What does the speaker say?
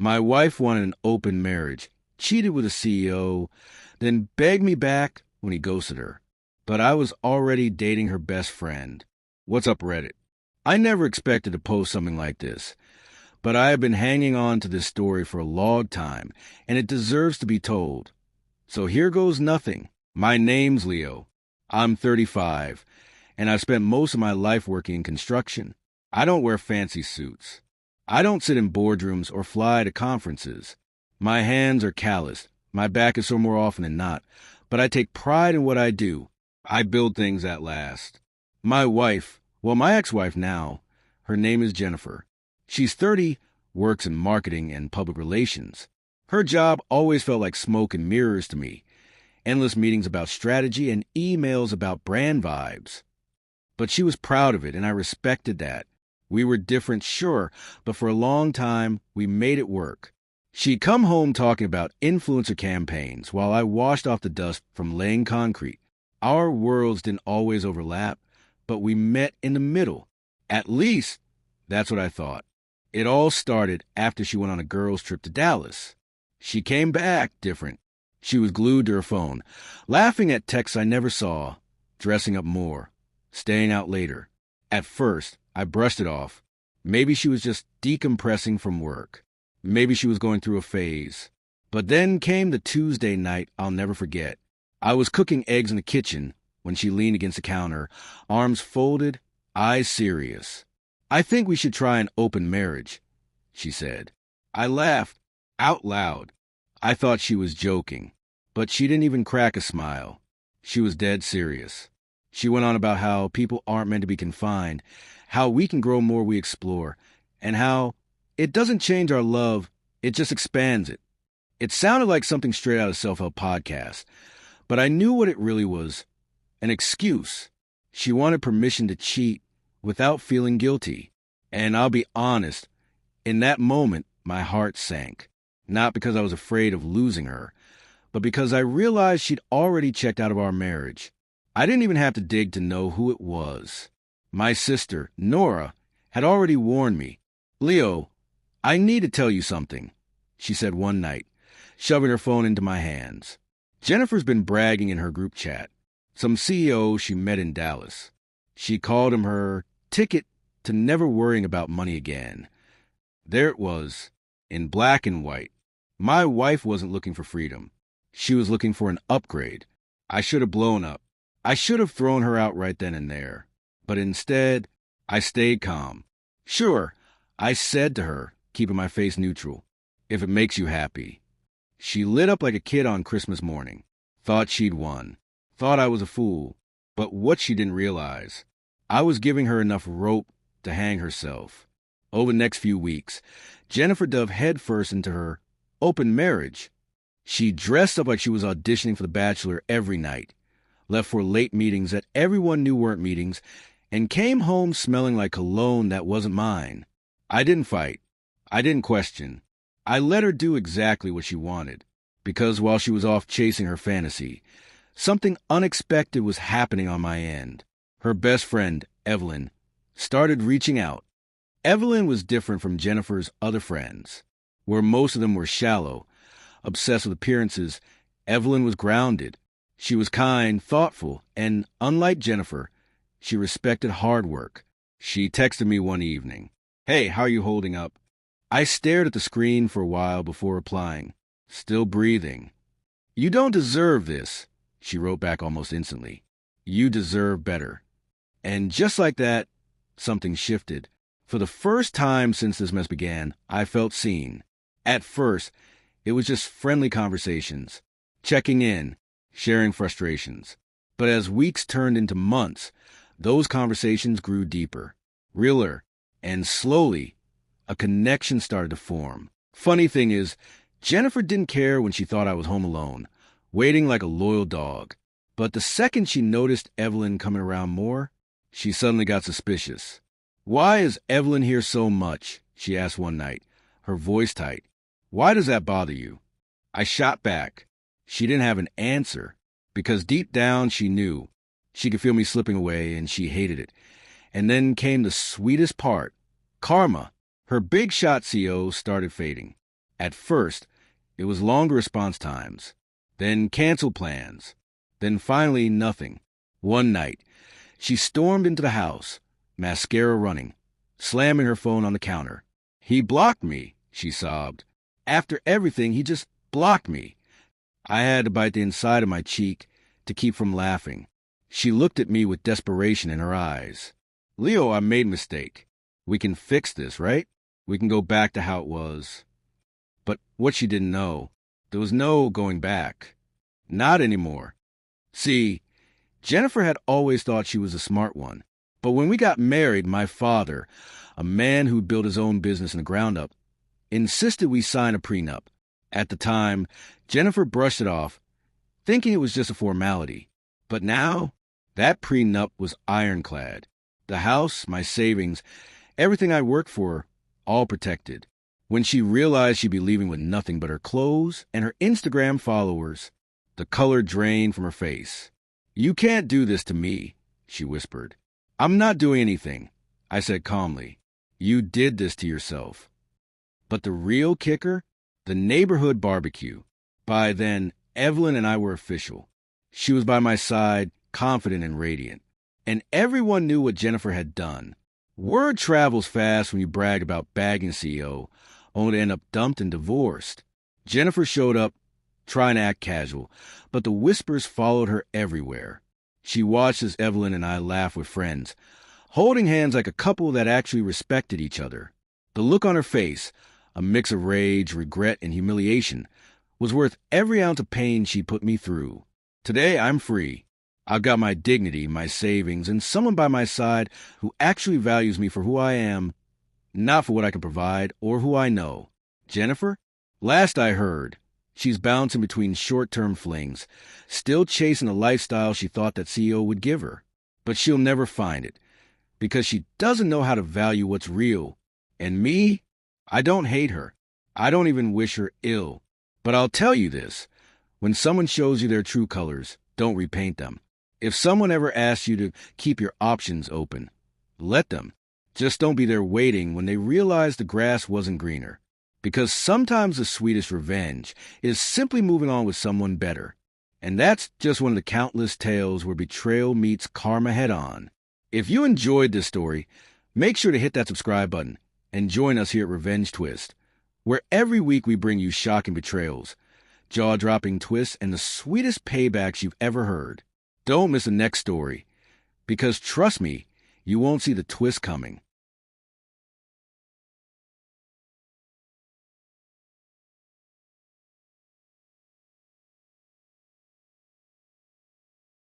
My wife wanted an open marriage, cheated with a CEO, then begged me back when he ghosted her. But I was already dating her best friend. What's up, Reddit? I never expected to post something like this, but I have been hanging on to this story for a long time, and it deserves to be told. So here goes nothing. My name's Leo. I'm 35, and I've spent most of my life working in construction. I don't wear fancy suits. I don't sit in boardrooms or fly to conferences. My hands are calloused. My back is sore more often than not, but I take pride in what I do. I build things that last. My wife, well, my ex-wife now, her name is Jennifer. She's 30, works in marketing and public relations. Her job always felt like smoke and mirrors to me. Endless meetings about strategy and emails about brand vibes. But she was proud of it, and I respected that. We were different, sure, but for a long time, we made it work. She'd come home talking about influencer campaigns while I washed off the dust from laying concrete. Our worlds didn't always overlap, but we met in the middle. At least, that's what I thought. It all started after she went on a girls' trip to Dallas. She came back different. She was glued to her phone, laughing at texts I never saw, dressing up more, staying out later. At first, I brushed it off. Maybe she was just decompressing from work. Maybe she was going through a phase. But then came the Tuesday night I'll never forget. I was cooking eggs in the kitchen when she leaned against the counter, arms folded, eyes serious. "I think we should try an open marriage," she said. I laughed out loud. I thought she was joking, but she didn't even crack a smile. She was dead serious. She went on about how people aren't meant to be confined, how we can grow more we explore, and how it doesn't change our love, it just expands it. It sounded like something straight out of a self-help podcast, but I knew what it really was, an excuse. She wanted permission to cheat without feeling guilty. And I'll be honest, in that moment, my heart sank. Not because I was afraid of losing her, but because I realized she'd already checked out of our marriage. I didn't even have to dig to know who it was. My sister, Nora, had already warned me. "Leo, I need to tell you something," she said one night, shoving her phone into my hands. Jennifer's been bragging in her group chat. Some CEO she met in Dallas. She called him her ticket to never worrying about money again. There it was, in black and white. My wife wasn't looking for freedom. She was looking for an upgrade. I should have blown up. I should have thrown her out right then and there. But instead, I stayed calm. "Sure," I said to her, keeping my face neutral, "if it makes you happy." She lit up like a kid on Christmas morning. Thought she'd won. Thought I was a fool. But what she didn't realize, I was giving her enough rope to hang herself. Over the next few weeks, Jennifer dove headfirst into her open marriage. She dressed up like she was auditioning for The Bachelor every night, left for late meetings that everyone knew weren't meetings, and came home smelling like cologne that wasn't mine. I didn't fight. I didn't question. I let her do exactly what she wanted, because while she was off chasing her fantasy, something unexpected was happening on my end. Her best friend, Evelyn, started reaching out. Evelyn was different from Jennifer's other friends, where most of them were shallow, obsessed with appearances. Evelyn was grounded. She was kind, thoughtful, and, unlike Jennifer, she respected hard work. She texted me one evening, "Hey, how are you holding up?" I stared at the screen for a while before replying, still breathing. "You don't deserve this," she wrote back almost instantly. "You deserve better." And just like that, something shifted. For the first time since this mess began, I felt seen. At first, it was just friendly conversations, checking in, sharing frustrations. But as weeks turned into months, those conversations grew deeper, realer, and slowly, a connection started to form. Funny thing is, Jennifer didn't care when she thought I was home alone, waiting like a loyal dog. But the second she noticed Evelyn coming around more, she suddenly got suspicious. "Why is Evelyn here so much?" she asked one night, her voice tight. "Why does that bother you?" I shot back. She didn't have an answer, because deep down she knew. She could feel me slipping away, and she hated it. And then came the sweetest part. Karma. Her big shot CO started fading. At first, it was longer response times, then canceled plans, then finally nothing. One night, she stormed into the house, mascara running, slamming her phone on the counter. "He blocked me," she sobbed. "After everything, he just blocked me." I had to bite the inside of my cheek to keep from laughing. She looked at me with desperation in her eyes. "Leo, I made a mistake. We can fix this, right? We can go back to how it was." But what she didn't know, there was no going back. Not anymore. See, Jennifer had always thought she was a smart one. But when we got married, my father, a man who built his own business from the ground up, insisted we sign a prenup. At the time, Jennifer brushed it off, thinking it was just a formality. But now, that prenup was ironclad. The house, my savings, everything I worked for, all protected. When she realized she'd be leaving with nothing but her clothes and her Instagram followers, the color drained from her face. "You can't do this to me," she whispered. "I'm not doing anything," I said calmly. "You did this to yourself." But the real kicker? The neighborhood barbecue. By then, Evelyn and I were official. She was by my side, confident and radiant. And everyone knew what Jennifer had done. Word travels fast when you brag about bagging CEO, only to end up dumped and divorced. Jennifer showed up, trying to act casual, but the whispers followed her everywhere. She watched as Evelyn and I laughed with friends, holding hands like a couple that actually respected each other. The look on her face, a mix of rage, regret, and humiliation, was worth every ounce of pain she put me through. Today, I'm free. I've got my dignity, my savings, and someone by my side who actually values me for who I am, not for what I can provide or who I know. Jennifer? Last I heard, she's bouncing between short-term flings, still chasing a lifestyle she thought that CEO would give her. But she'll never find it, because she doesn't know how to value what's real. And me? I don't hate her. I don't even wish her ill. But I'll tell you this. When someone shows you their true colors, don't repaint them. If someone ever asks you to keep your options open, let them. Just don't be there waiting when they realize the grass wasn't greener. Because sometimes the sweetest revenge is simply moving on with someone better. And that's just one of the countless tales where betrayal meets karma head-on. If you enjoyed this story, make sure to hit that subscribe button and join us here at Revenge Twist, where every week we bring you shocking betrayals, jaw-dropping twists, and the sweetest paybacks you've ever heard. Don't miss the next story, because trust me, you won't see the twist coming.